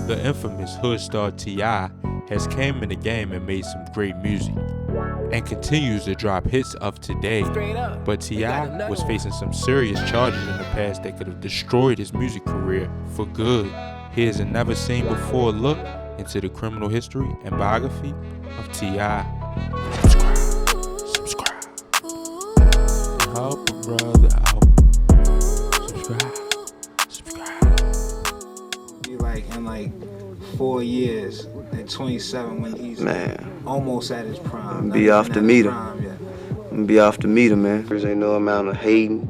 The infamous hood star T.I. has came in the game and made some great music, and continues to drop hits of today, but T.I. was facing some serious charges in the past that could have destroyed his music career for good. Here's a never seen before look into the criminal history and biography of T.I. Subscribe, help a brother out. Subscribe. Be like in 4 years at 27 when he's almost at his prime. Be off to meet him. Be off to meet him, man. There's ain't no amount of hating.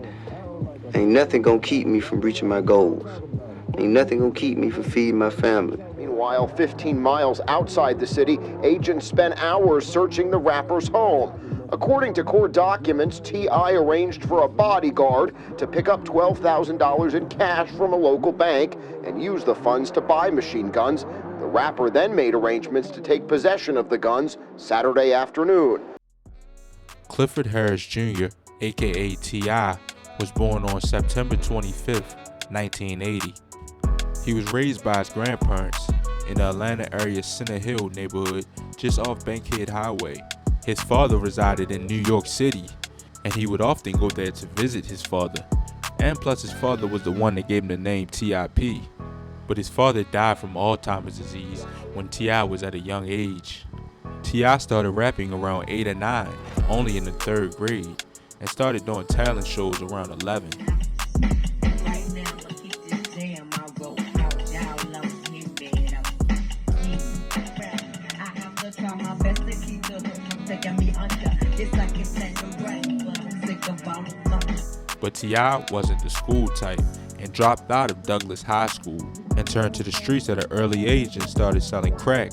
Ain't nothing gonna keep me from reaching my goals. Ain't nothing gonna keep me from feeding my family. Meanwhile, 15 miles outside the city, agents spent hours searching the rapper's home. According to court documents, T.I. arranged for a bodyguard to pick up $12,000 in cash from a local bank and use the funds to buy machine guns. The rapper then made arrangements to take possession of the guns Saturday afternoon. Clifford Harris Jr., aka T.I., was born on September 25, 1980. He was raised by his grandparents in the Atlanta area Center Hill neighborhood just off Bankhead Highway. His father resided in New York City, and he would often go there to visit his father. And plus his father was the one that gave him the name T.I.P. But his father died from Alzheimer's disease when T.I. was at a young age. T.I. started rapping around 8 or 9, only in the 3rd grade, and started doing talent shows around 11. But T.I. wasn't the school type and dropped out of Douglas High School and turned to the streets at an early age and started selling crack.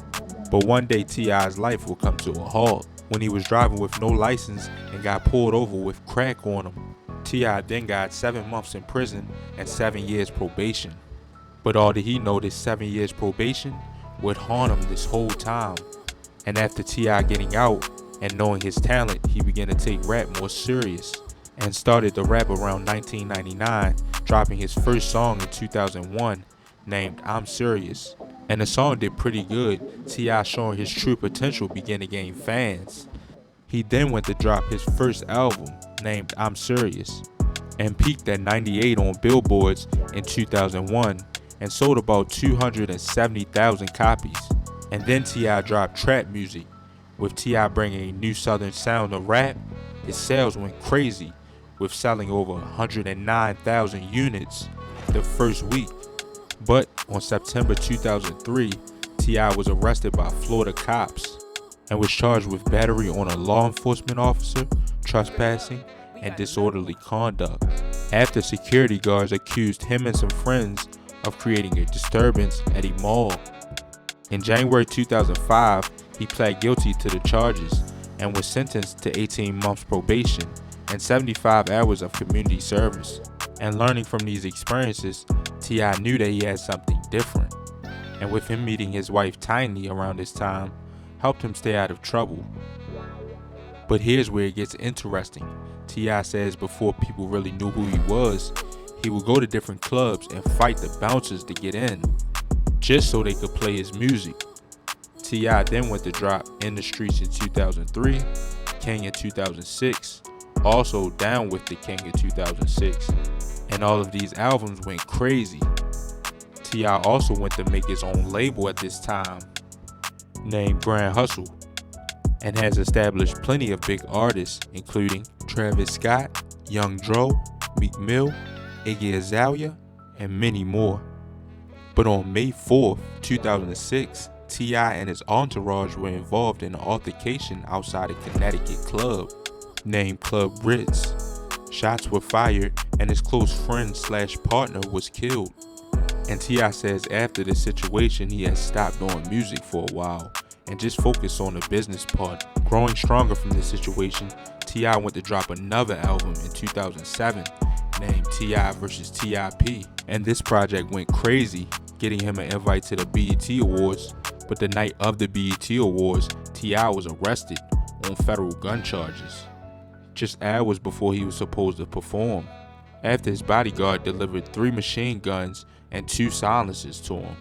But one day T.I.'s life will come to a halt when he was driving with no license and got pulled over with crack on him. T.I. then got 7 months in prison and 7 years probation. But all that he know, this 7 years probation would haunt him this whole time. And after T.I. getting out and knowing his talent, he began to take rap more serious and started to rap around 1999, dropping his first song in 2001 named I'm Serious. And the song did pretty good. T.I. showing his true potential began to gain fans. He then went to drop his first album named I'm Serious and peaked at 98 on billboards in 2001 and sold about 270,000 copies. And then T.I. dropped trap music. With T.I. bringing a new southern sound to rap, his sales went crazy, with selling over 109,000 units the first week. But on September 2003, T.I. was arrested by Florida cops and was charged with battery on a law enforcement officer, trespassing, and disorderly conduct, after security guards accused him and some friends of creating a disturbance at a mall. In January 2005, he pled guilty to the charges and was sentenced to 18 months probation and 75 hours of community service. And learning from these experiences, T.I. knew that he had something different. And with him meeting his wife Tiny around this time, helped him stay out of trouble. But here's where it gets interesting. T.I. says before people really knew who he was, he would go to different clubs and fight the bouncers to get in, just so they could play his music. T.I. then went to drop In the Streets in 2003, King in 2006, also Down with the King in 2006, and all of these albums went crazy. T.I. also went to make his own label at this time, named Grand Hustle, and has established plenty of big artists including Travis Scott, Young Dro, Meek Mill, Iggy Azalea, and many more. But on May 4th, 2006, T.I. and his entourage were involved in an altercation outside a Connecticut club named Club Ritz. Shots were fired and his close friend / partner was killed. And T.I. says after the situation he has stopped doing music for a while and just focused on the business part. Growing stronger from this situation, T.I. went to drop another album in 2007 named T.I. vs. T.I.P. And this project went crazy, getting him an invite to the BET Awards. But the night of the BET Awards, T.I. was arrested on federal gun charges, just hours before he was supposed to perform, after his bodyguard delivered 3 machine guns and 2 silencers to him.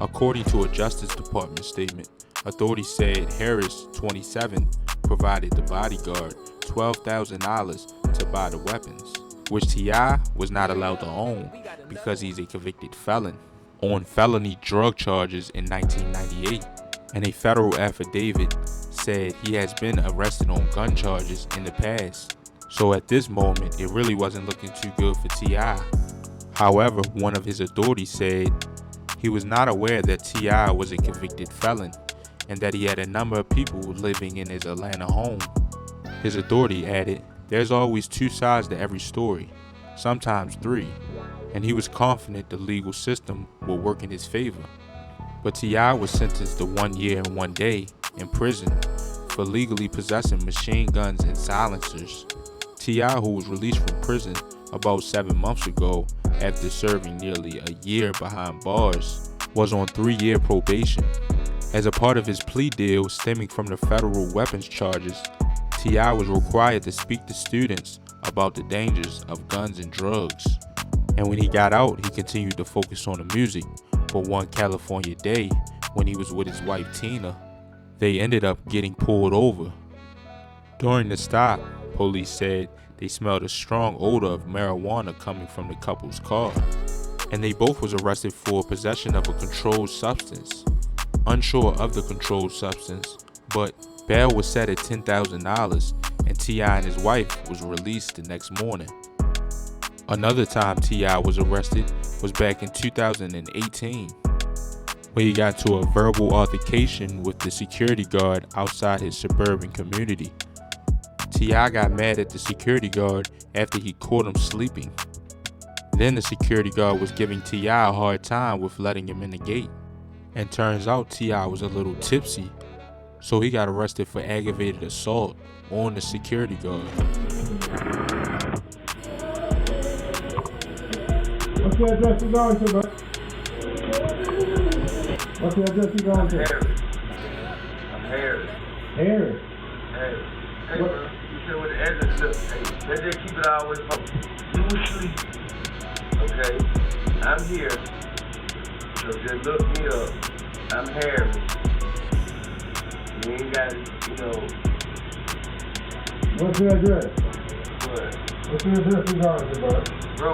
According to a Justice Department statement, authorities said Harris, 27, provided the bodyguard $12,000 to buy the weapons, which T.I. was not allowed to own because he's a convicted felon on felony drug charges in 1998, and a federal affidavit said he has been arrested on gun charges in the past. So at this moment, it really wasn't looking too good for T.I. However, one of his authorities said he was not aware that T.I. was a convicted felon and that he had a number of people living in his Atlanta home. His authority added, "There's always two sides to every story, sometimes three," and he was confident the legal system would work in his favor. But T.I. was sentenced to 1 year and 1 day in prison for legally possessing machine guns and silencers. T.I., who was released from prison about 7 months ago after serving nearly a year behind bars, was on 3-year probation. As a part of his plea deal stemming from the federal weapons charges, T.I. was required to speak to students about the dangers of guns and drugs. And when he got out, he continued to focus on the music. But one California day, when he was with his wife Tina, they ended up getting pulled over. During the stop, police said they smelled a strong odor of marijuana coming from the couple's car, and they both was arrested for possession of a controlled substance. Unsure of the controlled substance, but bail was set at $10,000, and T.I. and his wife was released the next morning. Another time T.I. was arrested was back in 2018, where he got into a verbal altercation with the security guard outside his suburban community. T.I. got mad at the security guard after he caught him sleeping. Then the security guard was giving T.I. a hard time with letting him in the gate. And turns out T.I. was a little tipsy, so he got arrested for aggravated assault on the security guard. What's the address you going to, bro? What's the address you going to? Harris. I'm Harris. Harris. Harris. Hey, bro. You said what the address is. Hey, let's just keep it always focused. You was sleep. Okay? I'm here. So just look me up. I'm Harris. You ain't got it, you know. What's the address? What? What's the address you going to, bro? Bro,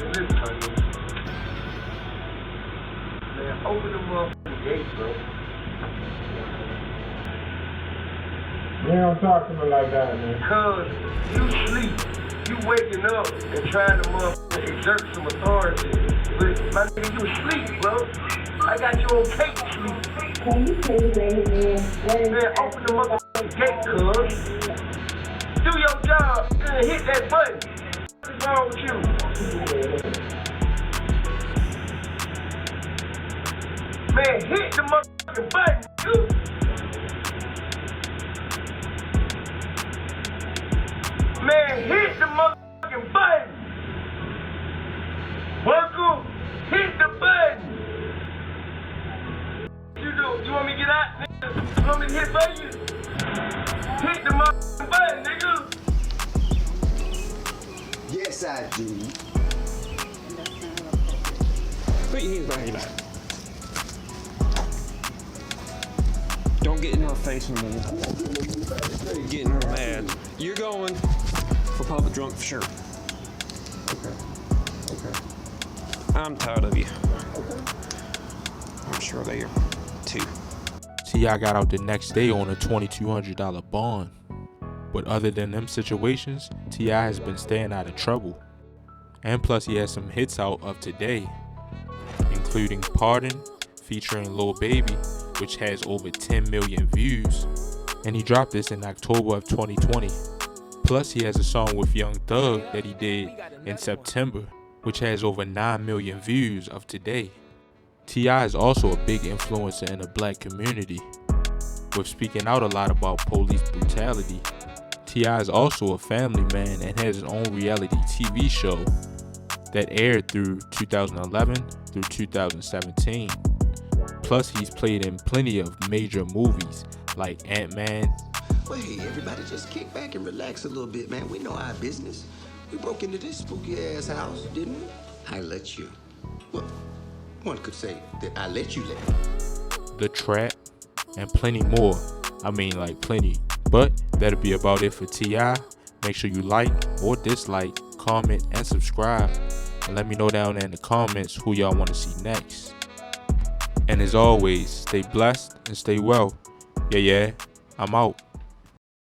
listen, honey. Man, open the motherfucking gate, bro. You ain't gonna talk to me like that, man. Cause you sleep. You waking up and trying to motherfucking exert some authority. But my nigga, you sleep, bro. I got you on cake sleep. Can you please let him in? Man, open the motherfucking gate, cuz. Do your job and hit that button. What's wrong with you? Man, hit the motherfucking button, dude. Man, hit the motherfucking button. Worker, hit the button. You want me to get out, nigga? You want me to hit for you? Hit the motherfucking button, nigga. Yes, I do. Put your hands behind your back. Don't get in her face anymore. Getting her mad. You're going for public drunk for sure. Okay. I'm tired of you. I'm sure they are too. T.I. got out the next day on a $2,200 bond. But other than them situations, T.I. has been staying out of trouble. And plus he has some hits out of today, including Pardon, featuring Lil Baby, which has over 10 million views. And he dropped this in October of 2020. Plus he has a song with Young Thug that he did in September, which has over 9 million views of today. T.I. is also a big influencer in the black community, with speaking out a lot about police brutality. T.I. is also a family man and has his own reality TV show that aired through 2011 through 2017. Plus he's played in plenty of major movies like Ant-Man. Well, hey, everybody just kick back and relax a little bit, man. We know our business. We broke into this spooky ass house, didn't we? I let you. Well, One could say that I let you live. The Trap, and plenty more. I mean, like plenty. But that'll be about it for T.I. Make sure you like or dislike, comment, and subscribe. And let me know down there in the comments who y'all want to see next. And as always, stay blessed and stay well. Yeah, I'm out.